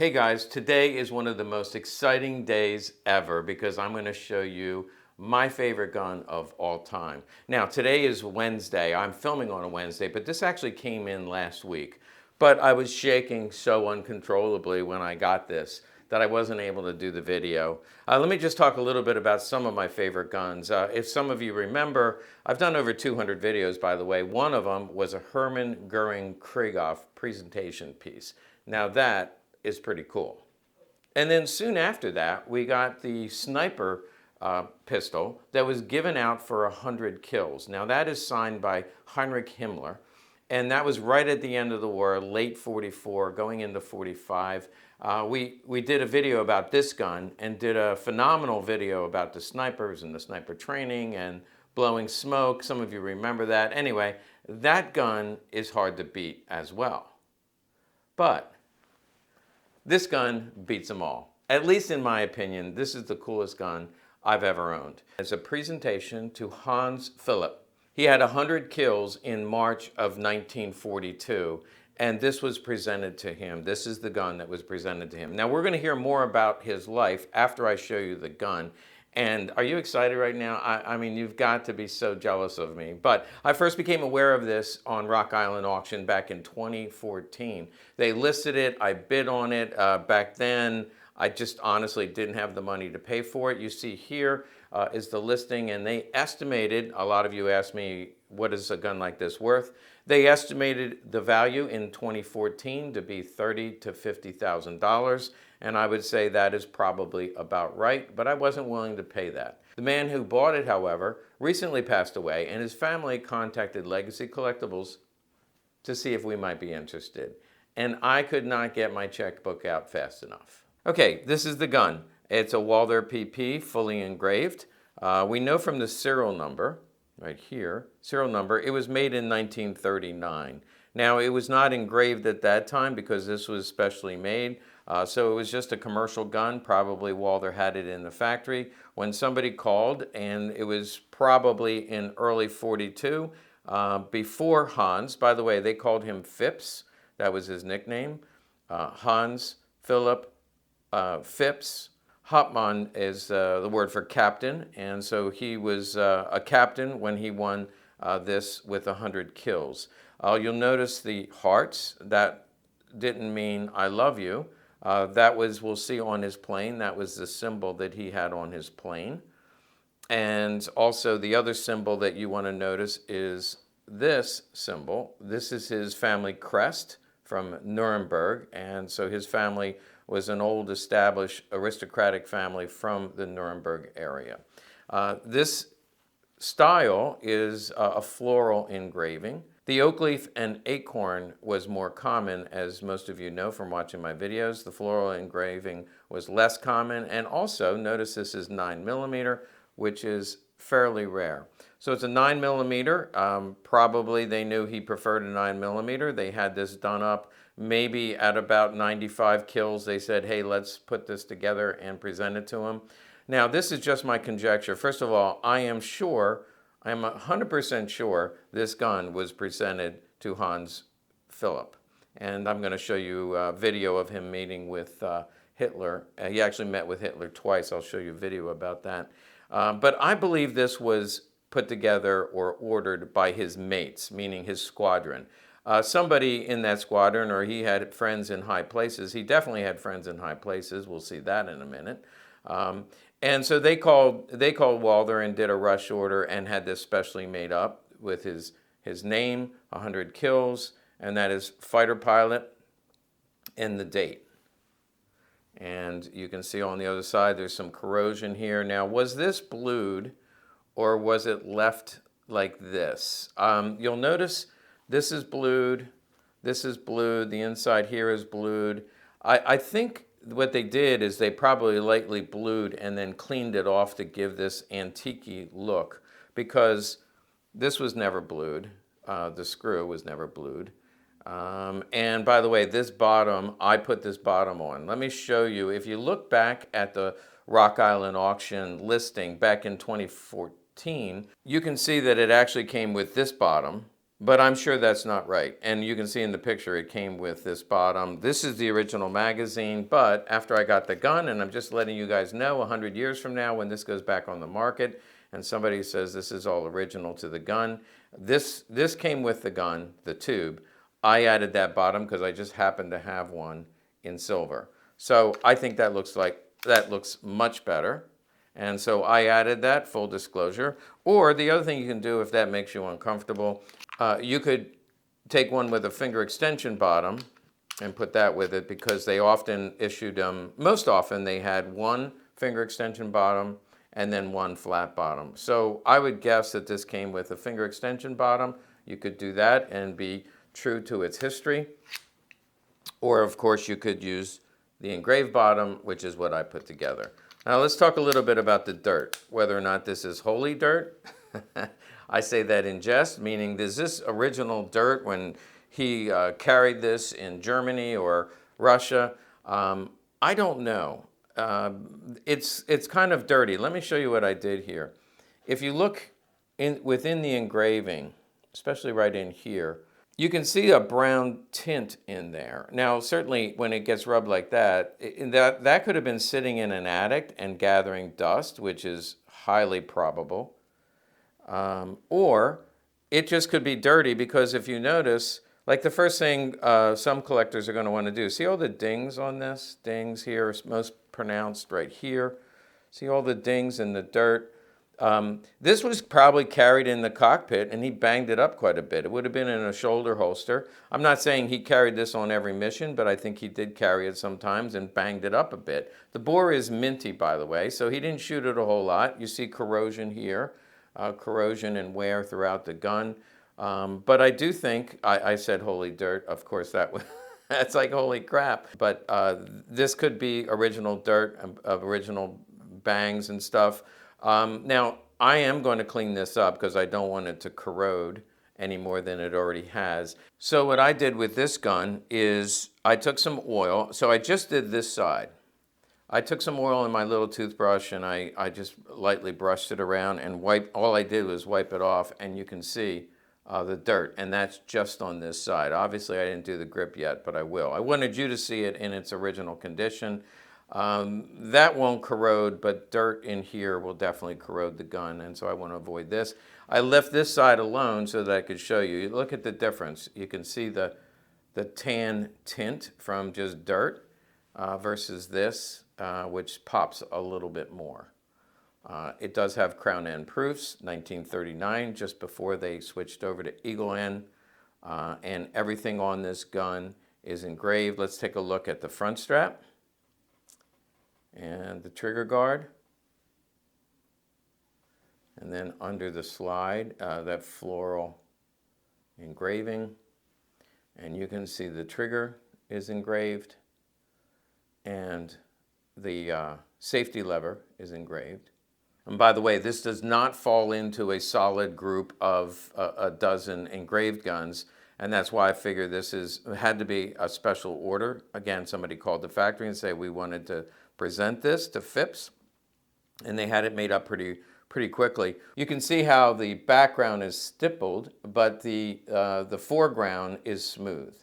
Hey guys, today is one of the most exciting days ever because I'm going to show you my favorite gun of all time. Now, today is Wednesday. I'm filming on a Wednesday, but this actually came in last week. But I was shaking so uncontrollably when I got this that I wasn't able to do the video. Let me just talk a little bit about some of my favorite guns. If some of you remember, I've done over 200 videos, by the way. One of them was a Hermann Goering Krieghoff presentation piece. Now that is pretty cool. And then soon after that, we got the sniper pistol that was given out for 100 kills. Now that is signed by Heinrich Himmler, and that was right at the end of the war, late 44, going into 45. We did a video about this gun and did a phenomenal video about the snipers and the sniper training and blowing smoke. Some of you remember that. Anyway, that gun is hard to beat as well. But this gun beats them all. At least in my opinion, this is the coolest gun I've ever owned. It's a presentation to Hans Philipp. He had 100 kills in March of 1942, and this was presented to him. This is the gun that was presented to him. Now, we're going to hear more about his life after I show you the gun. And are you excited right now? I mean, you've got to be so jealous of me. But I first became aware of this on Rock Island Auction back in 2014. They listed it. I bid on it. Back then, I just honestly didn't have the money to pay for it. You see here is the listing, and they estimated, a lot of you asked me, what is a gun like this worth? They estimated the value in 2014 to be $30,000 to $50,000, and I would say that is probably about right, but I wasn't willing to pay that. The man who bought it, however, recently passed away, and his family contacted Legacy Collectibles to see if we might be interested, and I could not get my checkbook out fast enough. Okay, this is the gun. It's a Walther PP, fully engraved. We know from the serial number, right here, serial number, it was made in 1939. Now, it was not engraved at that time because this was specially made, so it was just a commercial gun. Probably Walther had it in the factory. When somebody called, and it was probably in early 42, before Hans, by the way, they called him Fips, that was his nickname, Hans Philipp Fips. Hauptmann is the word for captain, and so he was a captain when he won this with 100 kills. You'll notice the hearts. That didn't mean I love you. That was, we'll see on his plane, that was the symbol that he had on his plane. And also the other symbol that you want to notice is this symbol. This is his family crest from Nuremberg, and so his family was an old established aristocratic family from the Nuremberg area. This style is a floral engraving. The oak leaf and acorn was more common, as most of you know from watching my videos. The floral engraving was less common, and also notice this is 9mm, which is fairly rare. So it's a 9mm. Probably they knew he preferred a 9mm. They had this done up maybe at about 95 kills. They said, hey, let's put this together and present it to him. Now, this is just my conjecture. First of all, I am 100% sure this gun was presented to Hans Philipp. And I'm going to show you a video of him meeting with Hitler. He actually met with Hitler twice. I'll show you a video about that. But I believe this was put together or ordered by his mates, meaning his squadron. Somebody in that squadron, or he had friends in high places. He definitely had friends in high places. We'll see that in a minute. And so they called Walther and did a rush order and had this specially made up with his name, 100 kills, and that is fighter pilot, and the date. And you can see on the other side there's some corrosion here. Now, was this blued or was it left like this? You'll notice this is blued, the inside here is blued. I think what they did is they probably lightly blued and then cleaned it off to give this antique-y look, because this was never blued. The screw was never blued. And by the way, this bottom, I put this bottom on. Let me show you. If you look back at the Rock Island Auction listing back in 2014, you can see that it actually came with this bottom, But I'm sure that's not right. And you can see in the picture it came with this bottom. This is the original magazine, but after I got the gun, and I'm just letting you guys know, 100 years from now when this goes back on the market and somebody says this is all original to the gun, this came with the gun, the tube. I added that bottom because I just happened to have one in silver. So I think that looks much better. And so I added that, full disclosure. Or the other thing you can do if that makes you uncomfortable, you could take one with a finger extension bottom and put that with it because they often issued them, most often they had one finger extension bottom and then one flat bottom. So I would guess that this came with a finger extension bottom. You could do that and be true to its history. Or of course you could use the engraved bottom, which is what I put together. Now let's talk a little bit about the dirt, whether or not this is holy dirt. I say that in jest, meaning is this original dirt when he carried this in Germany or Russia? I don't know. It's kind of dirty. Let me show you what I did here. If you look within the engraving, especially right in here, you can see a brown tint in there. Now, certainly when it gets rubbed like that, that could have been sitting in an attic and gathering dust, which is highly probable. Or it just could be dirty because if you notice, like the first thing some collectors are going to want to do, see all the dings on this? Dings here is most pronounced right here. See all the dings in the dirt? This was probably carried in the cockpit and he banged it up quite a bit. It would have been in a shoulder holster. I'm not saying he carried this on every mission, but I think he did carry it sometimes and banged it up a bit. The bore is minty, by the way, so he didn't shoot it a whole lot. You see corrosion here, corrosion and wear throughout the gun. But I do think, I said holy dirt, of course that was, that's like holy crap. But this could be original dirt, original bangs and stuff. Now, I am going to clean this up because I don't want it to corrode any more than it already has. So what I did with this gun is I took some oil. So I just did this side. I took some oil in my little toothbrush and I just lightly brushed it around and all I did was wipe it off and you can see the dirt, and that's just on this side. Obviously, I didn't do the grip yet, but I will. I wanted you to see it in its original condition. That won't corrode, but dirt in here will definitely corrode the gun, and so I want to avoid this. I left this side alone so that I could show you. Look at the difference. You can see the tan tint from just dirt versus this, which pops a little bit more. It does have crown end proofs, 1939, just before they switched over to eagle end, and everything on this gun is engraved. Let's take a look at the front strap and the trigger guard, and then under the slide, that floral engraving, and you can see the trigger is engraved, and the safety lever is engraved. And by the way, this does not fall into a solid group of a dozen engraved guns, and that's why I figured this had to be a special order. Again, somebody called the factory and said we wanted to present this to Fips, and they had it made up pretty quickly. You can see how the background is stippled, but the foreground is smooth,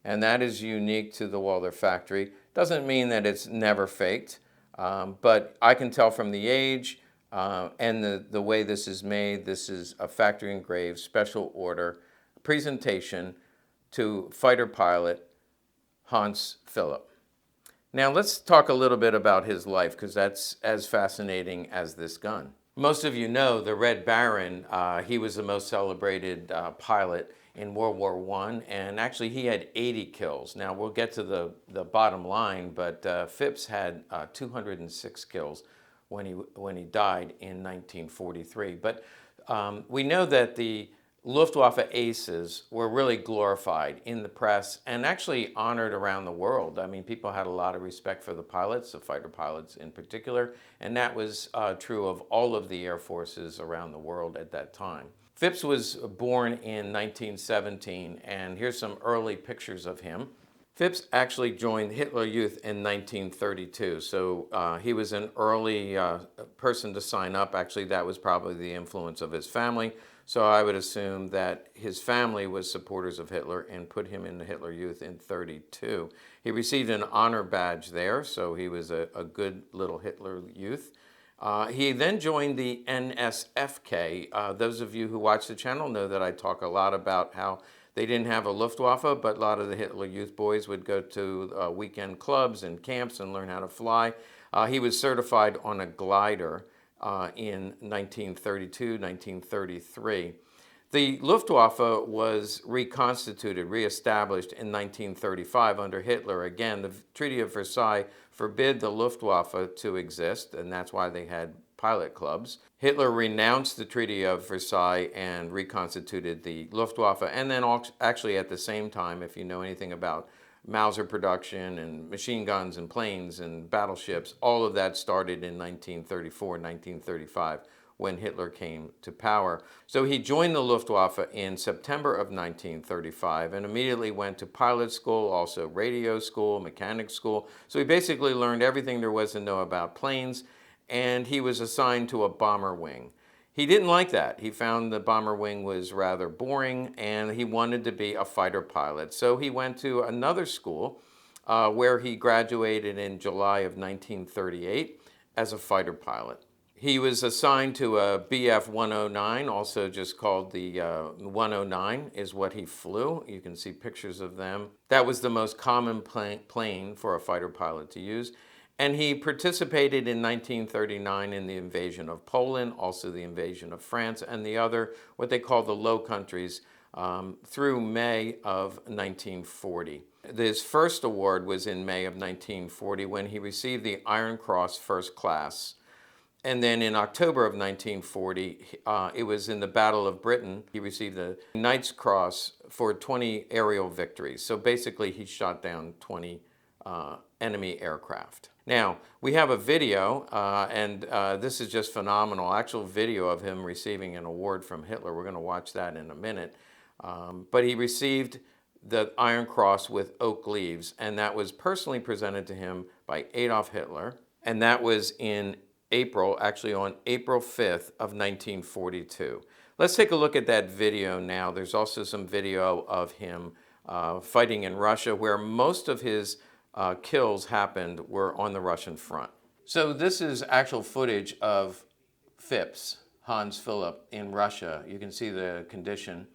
and that is unique to the Walther factory. Doesn't mean that it's never faked, but I can tell from the age and the way this is made. This is a factory engraved special order presentation to fighter pilot Hans Philipp. Now let's talk a little bit about his life because that's as fascinating as this gun. Most of you know the Red Baron, he was the most celebrated pilot in World War I, and actually he had 80 kills. Now we'll get to the bottom line, but Fips had 206 kills when he died in 1943. But we know that the Luftwaffe Aces were really glorified in the press and actually honored around the world. I mean, people had a lot of respect for the pilots, the fighter pilots in particular, and that was true of all of the air forces around the world at that time. Fips was born in 1917, and here's some early pictures of him. Fips actually joined Hitler Youth in 1932, so he was an early person to sign up. Actually, that was probably the influence of his family, so I would assume that his family was supporters of Hitler and put him in the Hitler Youth in 32. He received an honor badge there, so he was a good little Hitler Youth. He then joined the NSFK. Those of you who watch the channel know that I talk a lot about how they didn't have a Luftwaffe, but a lot of the Hitler Youth boys would go to weekend clubs and camps and learn how to fly. He was certified on a glider in 1932, 1933. The Luftwaffe was reconstituted, reestablished in 1935 under Hitler. Again, the Treaty of Versailles forbid the Luftwaffe to exist, and that's why they had pilot clubs. Hitler renounced the Treaty of Versailles and reconstituted the Luftwaffe, and then actually at the same time, if you know anything about Mauser production and machine guns and planes and battleships, all of that started in 1934, 1935 when Hitler came to power. So he joined the Luftwaffe in September of 1935 and immediately went to pilot school, also radio school, mechanic school. So he basically learned everything there was to know about planes, and he was assigned to a bomber wing. He didn't like that. He found the bomber wing was rather boring, and he wanted to be a fighter pilot. So he went to another school where he graduated in July of 1938 as a fighter pilot. He was assigned to a BF 109, also just called the 109 is what he flew. You can see pictures of them. That was the most common plane for a fighter pilot to use. And he participated in 1939 in the invasion of Poland, also the invasion of France, and the other, what they call the Low Countries, through May of 1940. His first award was in May of 1940 when he received the Iron Cross First Class. And then in October of 1940, it was in the Battle of Britain, he received the Knight's Cross for 20 aerial victories. So basically, he shot down 20 enemy aircraft. Now, we have a video, and this is just phenomenal, actual video of him receiving an award from Hitler. We're going to watch that in a minute. But he received the Iron Cross with oak leaves, and that was personally presented to him by Adolf Hitler, and that was in April, actually on April 5th of 1942. Let's take a look at that video now. There's also some video of him fighting in Russia, where most of his kills happened were on the Russian front. So this is actual footage of Fips, Hans Philipp, in Russia. You can see the condition.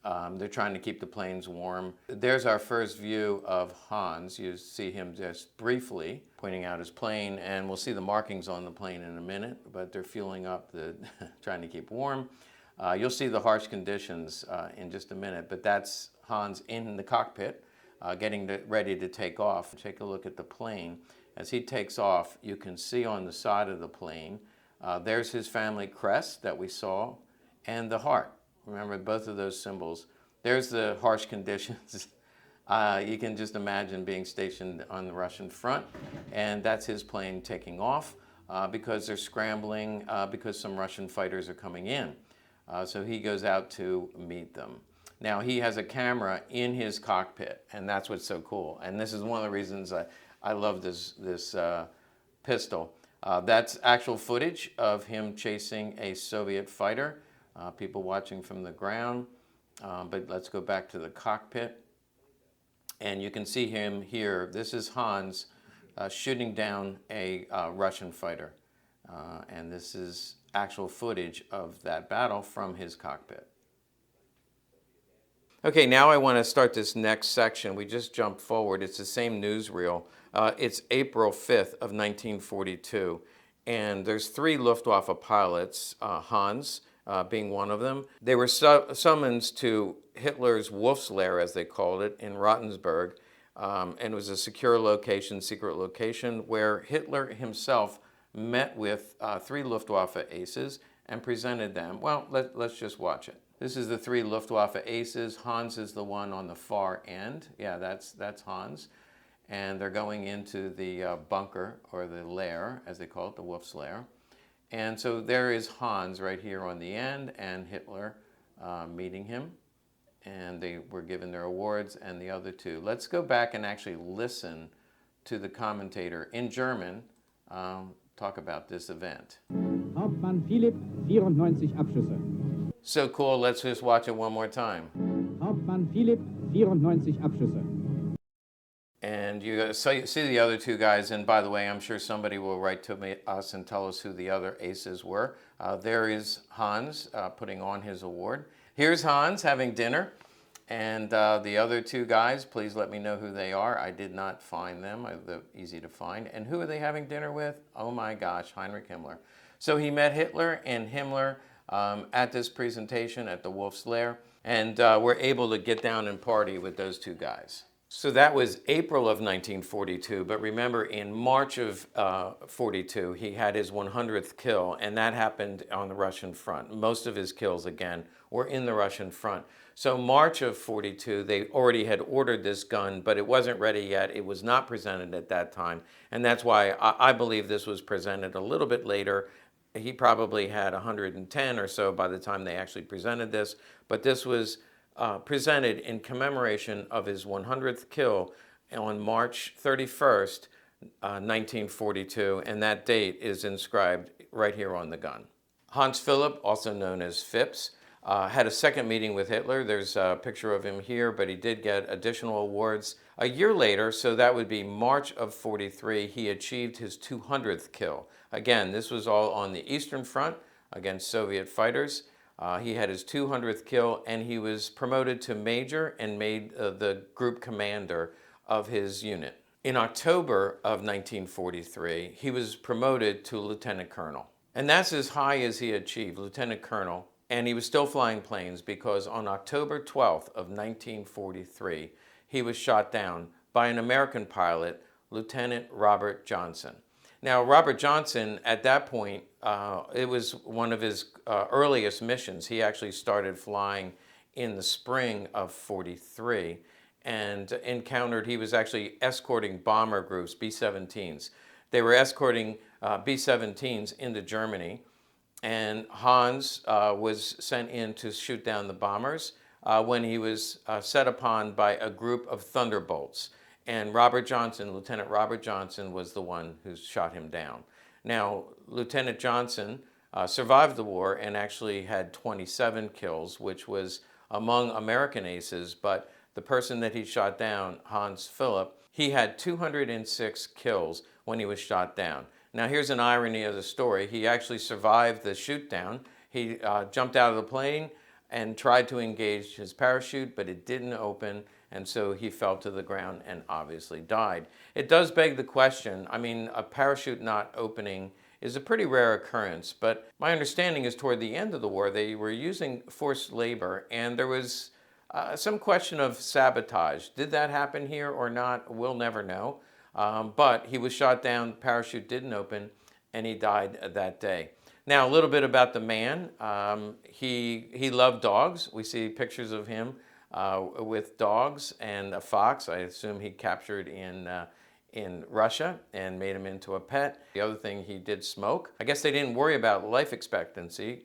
They're trying to keep the planes warm. There's our first view of Hans. You see him just briefly pointing out his plane, and we'll see the markings on the plane in a minute, but they're fueling up, trying to keep warm. You'll see the harsh conditions in just a minute, but that's Hans in the cockpit, getting ready to take off. Take a look at the plane. As he takes off, you can see on the side of the plane, there's his family crest that we saw, and the heart. Remember both of those symbols. There's the harsh conditions. You can just imagine being stationed on the Russian front, and that's his plane taking off because they're scrambling because some Russian fighters are coming in. So he goes out to meet them. Now he has a camera in his cockpit, and that's what's so cool. And this is one of the reasons I love this pistol. That's actual footage of him chasing a Soviet fighter. People watching from the ground, but let's go back to the cockpit. And you can see him here. This is Hans shooting down a Russian fighter. And this is actual footage of that battle from his cockpit. Okay, now I want to start this next section. We just jumped forward. It's the same newsreel. It's April 5th of 1942. And there's 3 Luftwaffe pilots, Hans, being one of them. They were summoned to Hitler's Wolf's Lair, as they called it, in Rottensburg. And it was a secure location, secret location, where Hitler himself met with 3 Luftwaffe Aces and presented them. Well, let's just watch it. This is the 3 Luftwaffe Aces. Hans is the one on the far end. Yeah, that's Hans. And they're going into the bunker, or the lair, as they call it, the Wolf's Lair. And so there is Hans right here on the end, and Hitler meeting him. and they were given their awards, and the other two. Let's go back and actually listen to the commentator in German talk about this event. Hauptmann Philipp, 94 Abschüsse. So cool, let's just watch it one more time. Hauptmann Philipp, 94 Abschüsse. And you see the other two guys, and by the way, I'm sure somebody will write to us and tell us who the other aces were. There is Hans putting on his award. Here's Hans having dinner, and the other two guys, please let me know who they are. I did not find them. They're easy to find. And who are they having dinner with? Oh my gosh, Heinrich Himmler. So he met Hitler and Himmler at this presentation at the Wolf's Lair, and we're able to get down and party with those two guys. So that was April of 1942, but remember in March of 42, he had his 100th kill, and that happened on the Russian front. Most of his kills, again, were in the Russian front. So March of 42, they already had ordered this gun, but it wasn't ready yet. It was not presented at that time, and that's why I believe this was presented a little bit later. He probably had 110 or so by the time they actually presented this, but this was presented in commemoration of his 100th kill on March 31st, 1942, and that date is inscribed right here on the gun. Hans Philipp, also known as Fips, had a second meeting with Hitler. There's a picture of him here, but he did get additional awards. A year later, so that would be March of 43, he achieved his 200th kill. Again, this was all on the Eastern Front against Soviet fighters. He had his 200th kill, and he was promoted to major and made the group commander of his unit. In October of 1943, he was promoted to lieutenant colonel. And that's as high as he achieved, lieutenant colonel. And he was still flying planes because on October 12th of 1943, he was shot down by an American pilot, Lieutenant Robert Johnson. Now, Robert Johnson, at that point, it was one of his earliest missions. He actually started flying in the spring of 43 and he was actually escorting bomber groups, B-17s. They were escorting B-17s into Germany, and Hans was sent in to shoot down the bombers when he was set upon by a group of thunderbolts. And Robert Johnson, Lieutenant Robert Johnson, was the one who shot him down. Now, Lieutenant Johnson survived the war and actually had 27 kills, which was among American aces, but the person that he shot down, Hans Philipp, he had 206 kills when he was shot down. Now, here's an irony of the story. He actually survived the shoot down. He jumped out of the plane and tried to engage his parachute, but it didn't open, and so he fell to the ground and obviously died. It does beg the question, I mean, a parachute not opening is a pretty rare occurrence, but my understanding is toward the end of the war, they were using forced labor, and there was some question of sabotage. Did that happen here or not? We'll never know. But he was shot down, the parachute didn't open, and he died that day. Now, a little bit about the man. He loved dogs. We see pictures of him with dogs and a fox. I assume he captured in Russia and made him into a pet. The other thing, he did smoke. I guess they didn't worry about life expectancy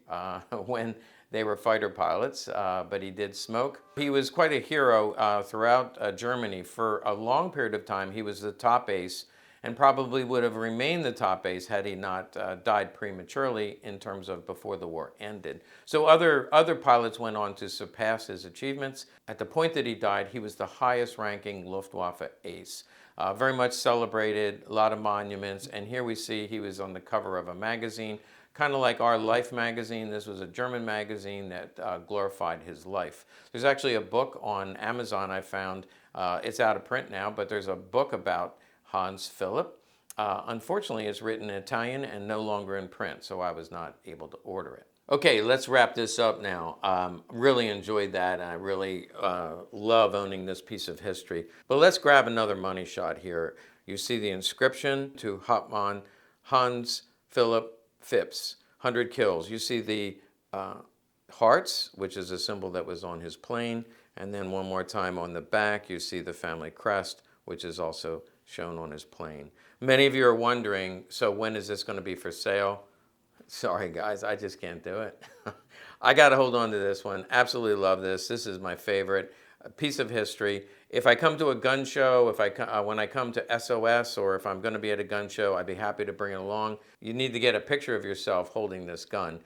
when they were fighter pilots, but he did smoke. He was quite a hero throughout Germany. For a long period of time, he was the top ace and probably would have remained the top ace had he not died prematurely in terms of before the war ended. So other pilots went on to surpass his achievements. At the point that he died, he was the highest ranking Luftwaffe Ace. Very much celebrated, a lot of monuments, and here we see he was on the cover of a magazine, kind of like Our Life magazine. This was a German magazine that glorified his life. There's actually a book on Amazon I found. It's out of print now, but there's a book about Hans Philipp. Unfortunately, it's written in Italian and no longer in print, so I was not able to order it. Okay, let's wrap this up now. Really enjoyed that, and I really love owning this piece of history. But let's grab another money shot here. You see the inscription to Hauptmann Hans Philipp Fips, 100 kills. You see the hearts, which is a symbol that was on his plane, and then one more time on the back, you see the family crest, which is also shown on his plane. Many of you are wondering, so when is this going to be for sale? Sorry guys, I just can't do it. I got to hold on to this one. Absolutely love this. This is my favorite piece of history. If I come to a gun show, when I come to SOS, or if I'm going to be at a gun show, I'd be happy to bring it along. You need to get a picture of yourself holding this gun.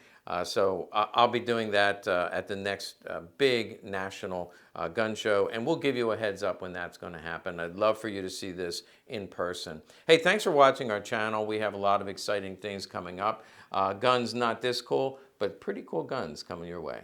So I'll be doing that at the next big national gun show, and we'll give you a heads up when that's going to happen. I'd love for you to see this in person. Hey, thanks for watching our channel. We have a lot of exciting things coming up. Guns not this cool, but pretty cool guns coming your way.